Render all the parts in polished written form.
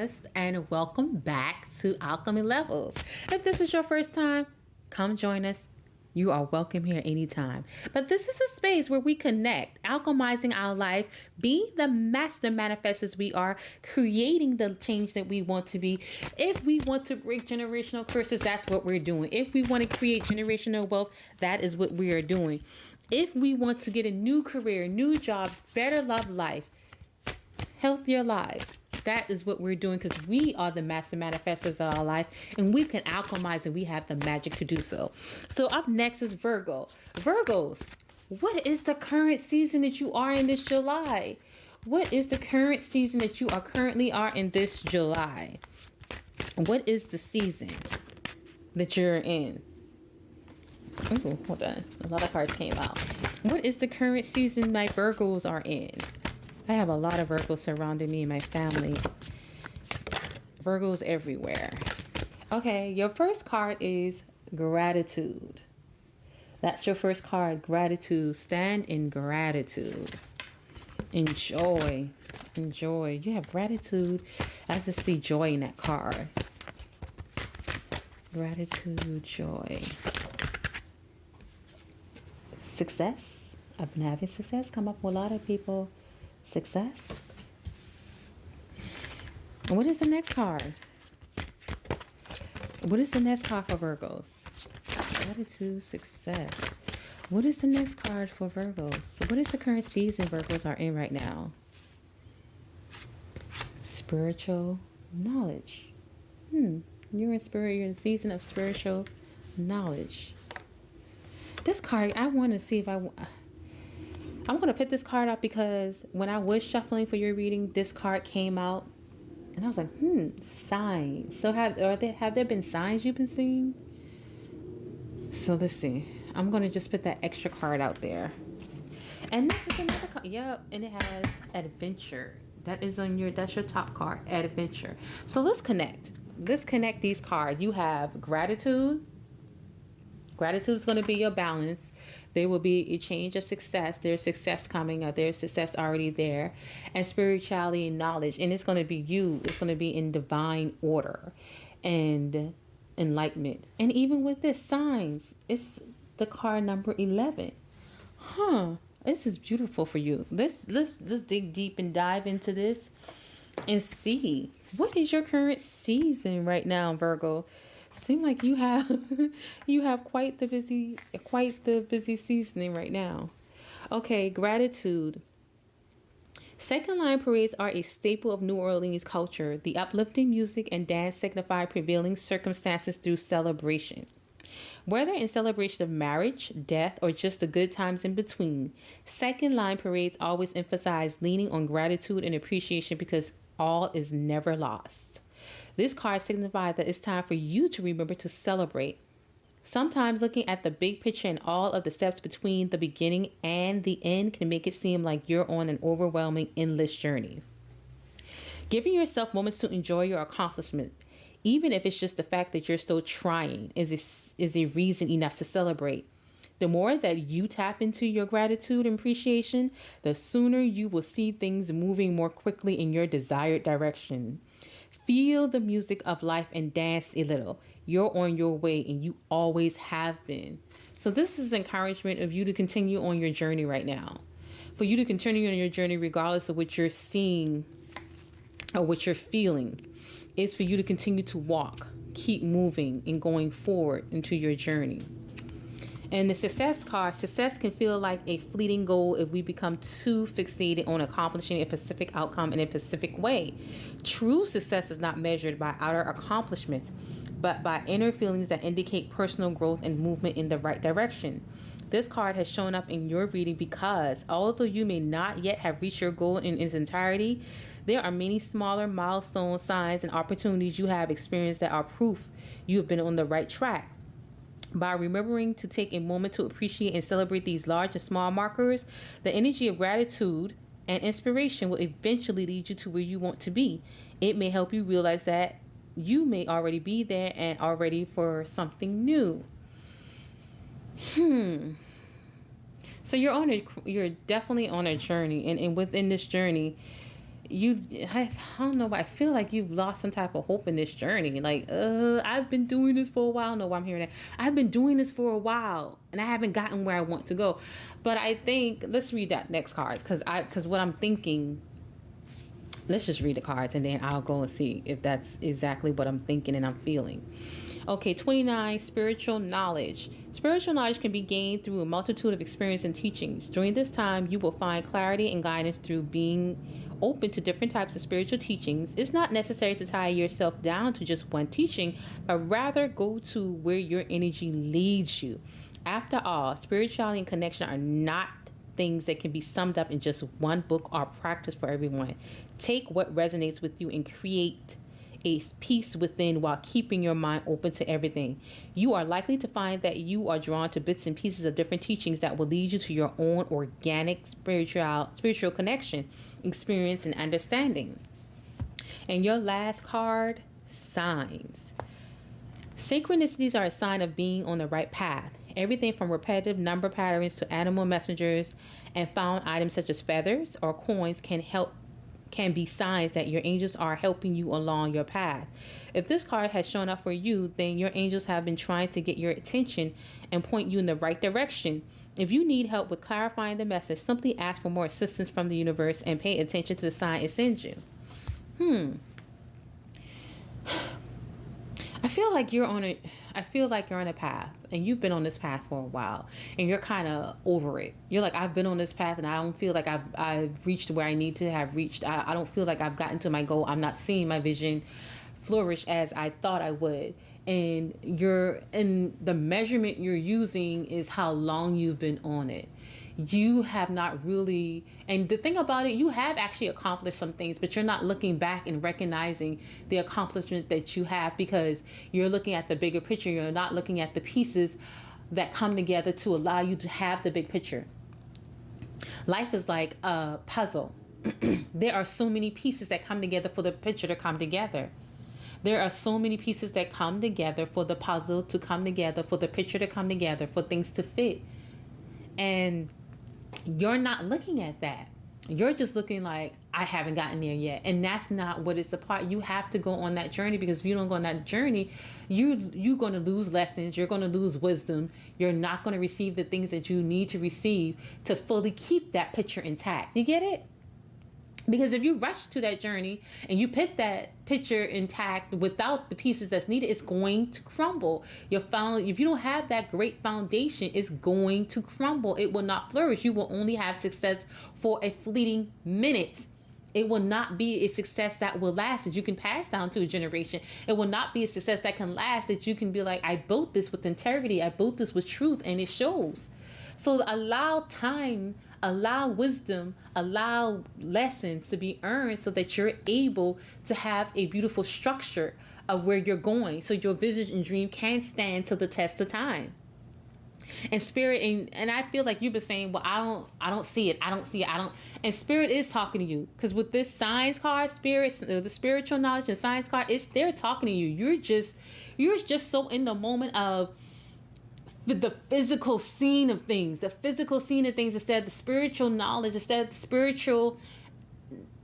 alchemist, and welcome back to Alchemy Levels. If this is your first time, come join us. You are welcome here anytime. But this is a space where we connect, alchemizing our life, being the master manifestors we are, creating the change that we want to be. If we want to break generational curses, that's what we're doing. If we want to create generational wealth, that is what we are doing. If we want to get a new career, new job, better love life, healthier lives, that is what we're doing, because we are the master manifestors of our life, and we can alchemize, and we have the magic to do so. So up next is Virgo. Virgos, what is the current season that you are in this July? What is the current season that you are currently in this July? What is the season that you're in? Ooh, hold on. A lot of cards came out. What is the current season my Virgos are in? I have a lot of Virgos surrounding me and my family. Virgos everywhere. Okay, your first card is gratitude. That's your first card, gratitude. Stand in gratitude. Enjoy. Enjoy. You have gratitude. I just see joy in that card. Gratitude, joy. Success. I've been having success come up with a lot of people. Success. What is the next card? What is the next card for Virgos? Gratitude, success. What is the next card for Virgos? So what is the current season Virgos are in right now? Spiritual knowledge. You're in spirit. You're in a season of spiritual knowledge. This card, I want to see if I'm going to put this card up because when I was shuffling for your reading, this card came out and I was like, signs. So have there been signs you've been seeing? So let's see. I'm going to just put that extra card out there. And this is another card. Yep. And it has adventure. That's your top card, adventure. So let's connect. Let's connect these cards. You have gratitude. Gratitude is going to be your balance. There will be a change of success. There's success coming, or there's success already there. And spirituality and knowledge. And it's going to be you. It's going to be in divine order and enlightenment. And even with this, signs. It's the card number 11. This is beautiful for you. Let's dig deep and dive into this and see. What is your current season right now, Virgo? Seem like you have quite the busy seasoning right now. Okay, gratitude. Second line parades are a staple of New Orleans culture. The uplifting music and dance signify prevailing circumstances through celebration. Whether in celebration of marriage, death, or just the good times in between, second line parades always emphasize leaning on gratitude and appreciation because all is never lost. This card signifies that it's time for you to remember to celebrate. Sometimes looking at the big picture and all of the steps between the beginning and the end can make it seem like you're on an overwhelming, endless journey. Giving yourself moments to enjoy your accomplishment, even if it's just the fact that you're still trying, is a reason enough to celebrate. The more that you tap into your gratitude and appreciation, the sooner you will see things moving more quickly in your desired direction. Feel the music of life and dance a little. You're on your way, and you always have been. So this is encouragement of you to continue on your journey right now. For you to continue on your journey regardless of what you're seeing or what you're feeling. It's for you to continue to walk, keep moving and going forward into your journey. And the success card, success can feel like a fleeting goal if we become too fixated on accomplishing a specific outcome in a specific way. True success is not measured by outer accomplishments, but by inner feelings that indicate personal growth and movement in the right direction. This card has shown up in your reading because although you may not yet have reached your goal in its entirety, there are many smaller milestone signs and opportunities you have experienced that are proof you have been on the right track. By remembering to take a moment to appreciate and celebrate these large and small markers, the energy of gratitude and inspiration will eventually lead you to where you want to be. It may help you realize that you may already be there and are ready for something new. So you're definitely on a journey, and within this journey, I don't know, but I feel like you've lost some type of hope in this journey. Like, I've been doing this for a while. No, I'm hearing that. I've been doing this for a while and I haven't gotten where I want to go. But I think, let's read that next cards, because what I'm thinking, let's just read the cards and then I'll go and see if that's exactly what I'm thinking and I'm feeling. Okay, 29, spiritual knowledge. Spiritual knowledge can be gained through a multitude of experience and teachings. During this time, you will find clarity and guidance through being open to different types of spiritual teachings. It's not necessary to tie yourself down to just one teaching, but rather go to where your energy leads you. After all, spirituality and connection are not things that can be summed up in just one book or practice for everyone. Take what resonates with you and create a peace within while keeping your mind open to everything. You are likely to find that you are drawn to bits and pieces of different teachings that will lead you to your own organic spiritual connection, experience, and understanding. And your last card, signs. Synchronicities are a sign of being on the right path. Everything from repetitive number patterns to animal messengers and found items such as feathers or coins can be signs that your angels are helping you along your path. If this card has shown up for you, then your angels have been trying to get your attention and point you in the right direction. If you need help with clarifying the message, simply ask for more assistance from the universe and pay attention to the sign it sends you. I feel like you're on a path and you've been on this path for a while and you're kind of over it. You're like, I've been on this path and I don't feel like I've reached where I need to have reached. I don't feel like I've gotten to my goal. I'm not seeing my vision flourish as I thought I would. And the measurement you're using is how long you've been on it. You have not really, and the thing about it, you have actually accomplished some things, but you're not looking back and recognizing the accomplishment that you have because you're looking at the bigger picture. You're not looking at the pieces that come together to allow you to have the big picture. Life is like a puzzle. There are so many pieces that come together for the picture to come together. There are so many pieces that come together for the puzzle to come together, for the picture to come together, for things to fit. And you're not looking at that. You're just looking like, I haven't gotten there yet. And that's not what it's about. You have to go on that journey, because if you don't go on that journey, you're going to lose lessons. You're going to lose wisdom. You're not going to receive the things that you need to receive to fully keep that picture intact. You get it? Because if you rush to that journey and you put that picture intact without the pieces that's needed, it's going to crumble. If you don't have that great foundation, it's going to crumble. It will not flourish. You will only have success for a fleeting minute. It will not be a success that will last, that you can pass down to a generation. It will not be a success that can last, that you can be like, I built this with integrity. I built this with truth, and it shows. So allow time, allow wisdom, allow lessons to be earned so that you're able to have a beautiful structure of where you're going, so your vision and dream can stand to the test of time. And spirit, and I feel like you've been saying, well, I don't see it. And spirit is talking to you, because with this science card, the spiritual knowledge and science card, they're talking to you. You're just so in the moment of the physical scene of things, instead of the spiritual knowledge, instead of the spiritual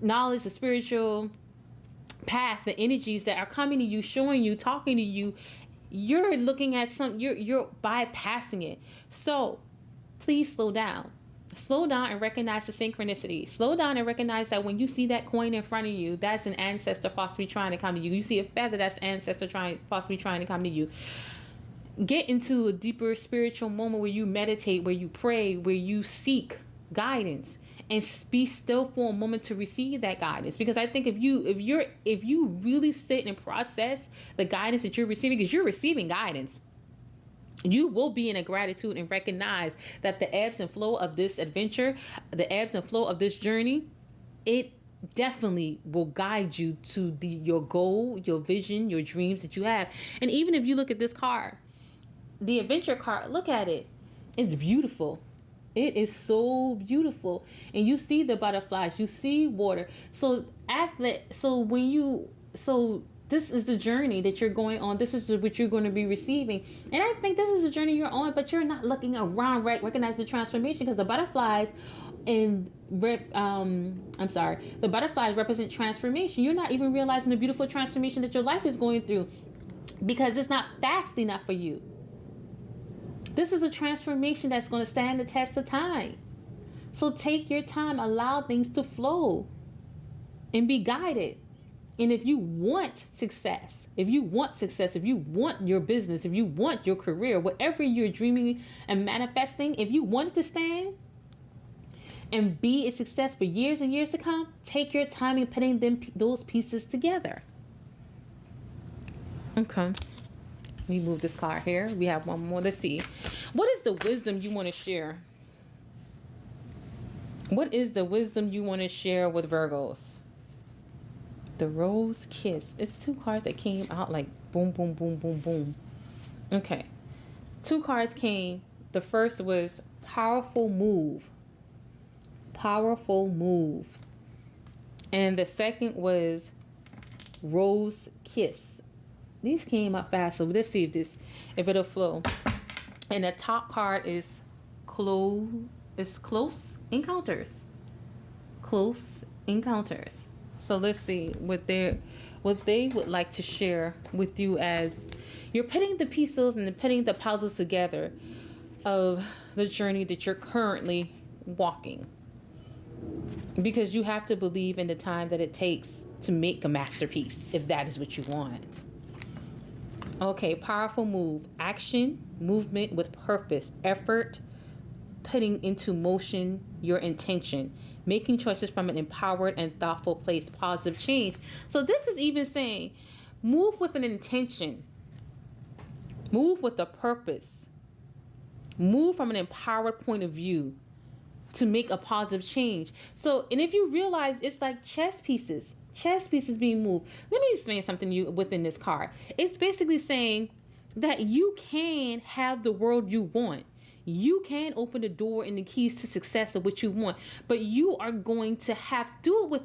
knowledge, the spiritual path, the energies that are coming to you, showing you, talking to you. You're looking at you're bypassing it. So please slow down and recognize the synchronicity. Slow down and recognize that when you see that coin in front of you, that's an ancestor possibly trying to come to you. You see a feather, that's ancestor possibly trying to come to you. Get into a deeper spiritual moment where you meditate, where you pray, where you seek guidance, and be still for a moment to receive that guidance. Because I think if you really sit and process the guidance that you're receiving, because you're receiving guidance, you will be in a gratitude and recognize that the ebbs and flow of this adventure, the ebbs and flow of this journey, it definitely will guide you to your goal, your vision, your dreams that you have. And even if you look at this card, the adventure card, look at it. It's beautiful. It is so beautiful. And you see the butterflies, you see water. So this is the journey that you're going on. This is what you're going to be receiving. And I think this is the journey you're on, but you're not looking around, right? Recognize the transformation, because the butterflies And I'm sorry, the butterflies represent transformation. You're not even realizing the beautiful transformation that your life is going through because it's not fast enough for you. This is a transformation that's going to stand the test of time. So take your time, allow things to flow and be guided. And if you want success, if you want your business, if you want your career, whatever you're dreaming and manifesting, if you want it to stand and be a success for years and years to come, take your time in putting those pieces together. Okay. We move this card here. We have one more. Let's see. What is the wisdom you want to share? What is the wisdom you want to share with Virgos? The Rose Kiss. It's two cards that came out like boom, boom, boom, boom, boom. Okay. Two cards came. The first was Powerful Move. Powerful Move. And the second was Rose Kiss. These came out fast, so let's see if it'll flow. And the top card is Close Encounters. Close Encounters. So let's see what they would like to share with you as you're putting the pieces and putting the puzzles together of the journey that you're currently walking. Because you have to believe in the time that it takes to make a masterpiece, if that is what you want. Okay, powerful move. Action, movement with purpose, effort, putting into motion your intention, making choices from an empowered and thoughtful place, positive change. So this is even saying, move with an intention, move with a purpose, move from an empowered point of view to make a positive change. So, and if you realize it's like chess pieces being moved. Let me explain something to you within this card. It's basically saying that you can have the world you want. You can open the door and the keys to success of what you want, but you are going to have to do it with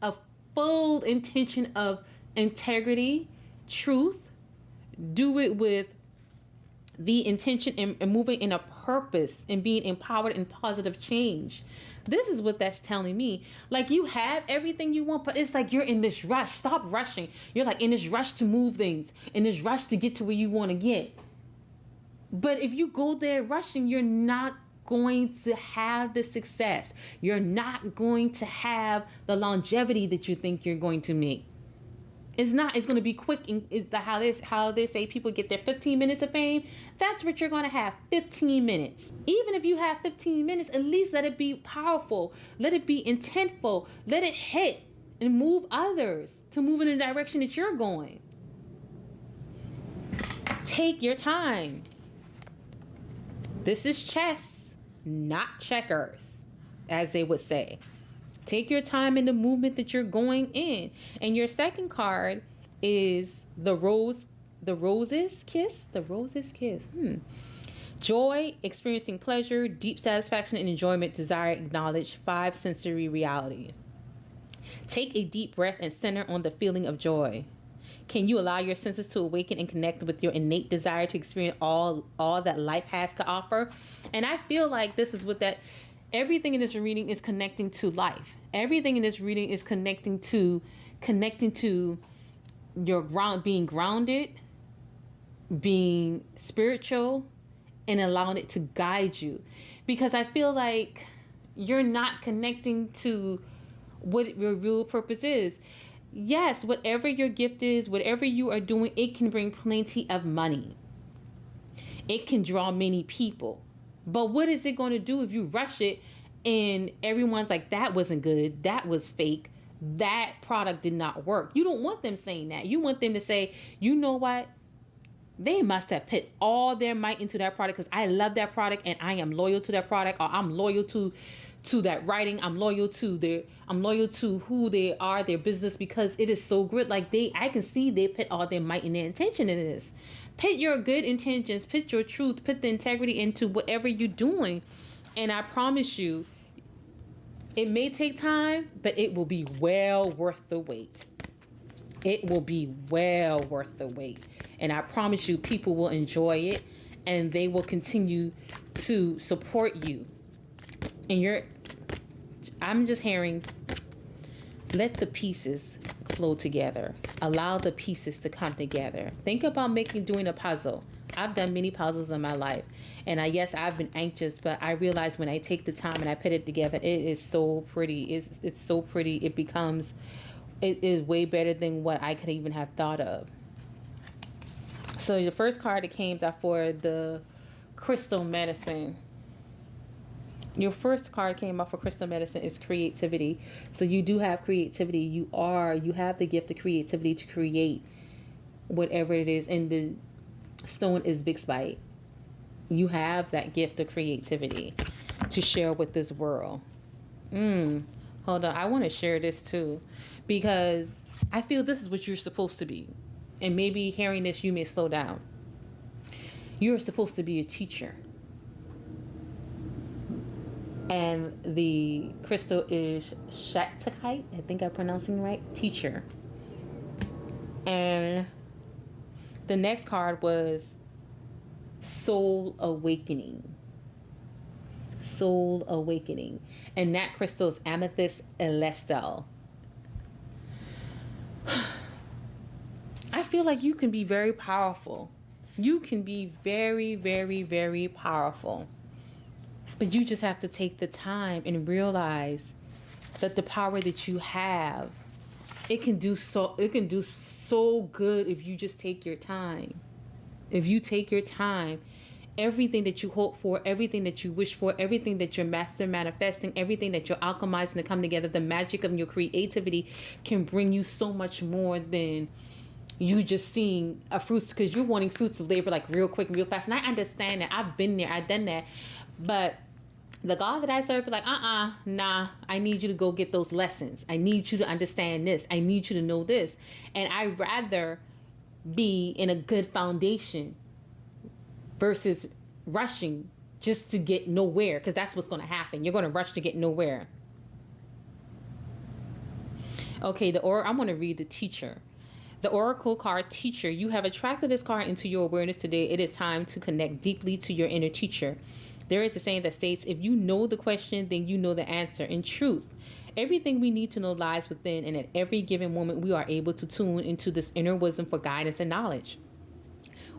a full intention of integrity, truth. Do it with the intention and moving in a purpose and being empowered in positive change. This is what that's telling me. Like, you have everything you want, but it's like you're in this rush. Stop rushing. You're like in this rush to move things, in this rush to get to where you want to get. But if you go there rushing, you're not going to have the success. You're not going to have the longevity that you think you're going to make. It's not. It's going to be quick. It's how they say people get their 15 minutes of fame. That's what you're going to have, 15 minutes. Even if you have 15 minutes, at least let it be powerful. Let it be intentful. Let it hit and move others to move in the direction that you're going. Take your time. This is chess, not checkers, as they would say. Take your time in the movement that you're going in. And your second card is the Roses Kiss. The Roses Kiss. Joy, experiencing pleasure, deep satisfaction and enjoyment, desire, acknowledge, 5 sensory reality. Take a deep breath and center on the feeling of joy. Can you allow your senses to awaken and connect with your innate desire to experience all that life has to offer? And I feel like this is what that... Everything in this reading is connecting to life. Everything in this reading is connecting to your being grounded, being spiritual, and allowing it to guide you. Because I feel like you're not connecting to what your real purpose is. Yes, whatever your gift is, whatever you are doing, it can bring plenty of money. It can draw many people. But what is it going to do if you rush it and everyone's like, that wasn't good, that was fake, that product did not work? You don't want them saying that. You want them to say, you know what? They must have put all their might into that product because I love that product and I am loyal to that product, or I'm loyal to that writing. I'm loyal to who they are, their business, because it is so good. Like I can see they put all their might and their intention in this. Put your good intentions, put your truth, put the integrity into whatever you're doing. And I promise you, it may take time, but it will be well worth the wait. It will be well worth the wait. And I promise you, people will enjoy it and they will continue to support you. And I'm just hearing, let the pieces flow together. Allow the pieces to come together. Think about doing a puzzle. I've done many puzzles in my life, and yes, I've been anxious, but I realize when I take the time and I put it together, it is so pretty. It's so pretty. It is way better than what I could even have thought of. So the first card that came out for the crystal medicine. Your first card came out for crystal medicine is creativity. So you do have creativity. You have the gift of creativity to create whatever it is. And the stone is big spite. You have that gift of creativity to share with this world. Hold on. I want to share this too, because I feel this is what you're supposed to be. And maybe hearing this, you may slow down. You're supposed to be a teacher. And the crystal is shatakite. I think I'm pronouncing it right. Teacher. And the next card was soul awakening. Soul awakening. And that crystal is amethyst elestel. I feel like you can be very powerful. You can be very, very, very powerful. But you just have to take the time and realize that the power that you have, it can do so good if you just take your time. If you take your time, everything that you hope for, everything that you wish for, everything that you're master manifesting, everything that you're alchemizing to come together, the magic of your creativity can bring you so much more than you just seeing a fruits, because you're wanting fruits of labor like real quick, real fast. And I understand that. I've been there. I've done that. But the God that I serve is like, nah, I need you to go get those lessons. I need you to understand this. I need you to know this. And I'd rather be in a good foundation versus rushing just to get nowhere, because that's what's going to happen. You're going to rush to get nowhere. Okay, I'm going to read the teacher. The Oracle card, teacher. You have attracted this card into your awareness today. It is time to connect deeply to your inner teacher. There is a saying that states, if you know the question, then you know the answer. In truth, everything we need to know lies within, and at every given moment, we are able to tune into this inner wisdom for guidance and knowledge.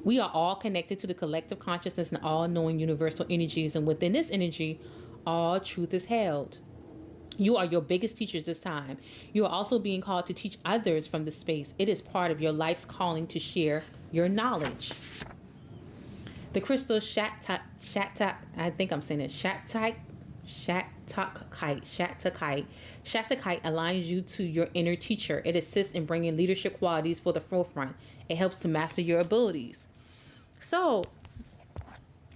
We are all connected to the collective consciousness and all-knowing universal energies, and within this energy, all truth is held. You are your biggest teachers this time. You are also being called to teach others from this space. It is part of your life's calling to share your knowledge. The crystal I think I'm saying it, shatakite aligns you to your inner teacher. It assists in bringing leadership qualities for the forefront. It helps to master your abilities. So,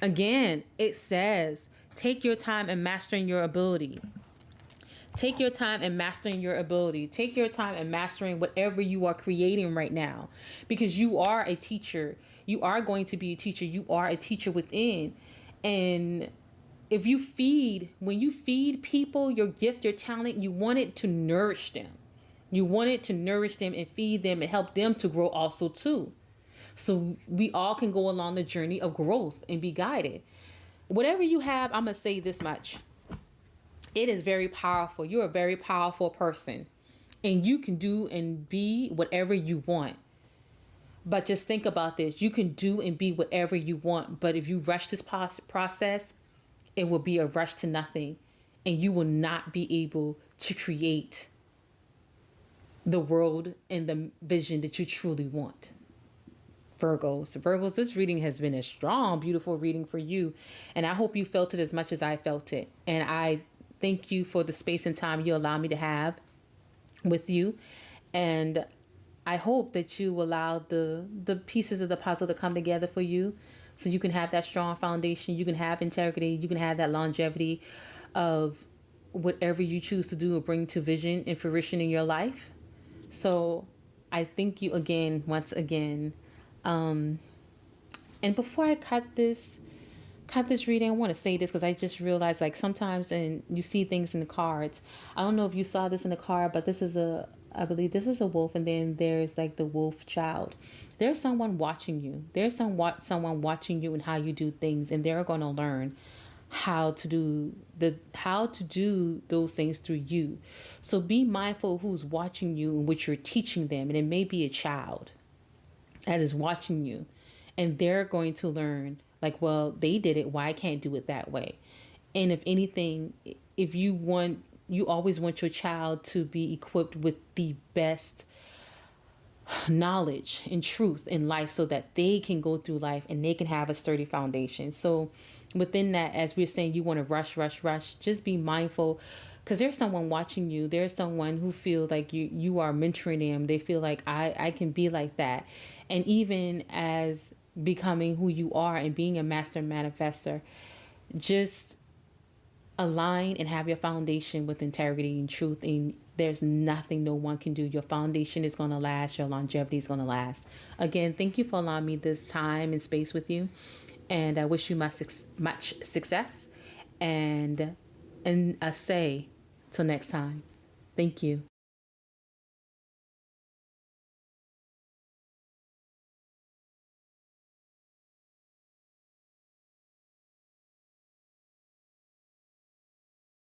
again, it says, take your time in mastering your ability. Take your time in mastering your ability. Take your time in mastering whatever you are creating right now, because you are a teacher. You are going to be a teacher. You are a teacher within. And when you feed people your gift, your talent, you want it to nourish them. You want it to nourish them and feed them and help them to grow also too. So we all can go along the journey of growth and be guided. Whatever you have, I'm going to say this much. It is very powerful. You're a very powerful person, and you can do and be whatever you want. But just think about this. You can do and be whatever you want. But if you rush this process, it will be a rush to nothing, and you will not be able to create the world and the vision that you truly want. Virgos, this reading has been a strong, beautiful reading for you. And I hope you felt it as much as I felt it. And I thank you for the space and time you allow me to have with you. And I hope that you allow the pieces of the puzzle to come together for you, so you can have that strong foundation. You can have integrity. You can have that longevity of whatever you choose to do or bring to vision and fruition in your life. So I thank you again, once again. And before I cut this reading, I want to say this, because I just realized, like, sometimes and you see things in the cards. I don't know if you saw this in the card, but I believe this is a wolf, and then there's like the wolf child. There's someone watching you. There's someone watching you and how you do things, and they're going to learn how to do those things through you. So be mindful of who's watching you and what you're teaching them. And it may be a child that is watching you, and they're going to learn, like, well, they did it, why I can't do it that way. And if anything, if you always want your child to be equipped with the best knowledge and truth in life so that they can go through life and they can have a sturdy foundation. So within that, as we're saying, you want to rush, just be mindful, because there's someone watching you. There's someone who feels like you are mentoring them. They feel like I can be like that. And even as becoming who you are and being a master manifester, just align and have your foundation with integrity and truth, and there's nothing no one can do. Your foundation is going to last. Your longevity is going to last. Again, thank you for allowing me this time and space with you, and I wish you much success, and I say till next time, thank you.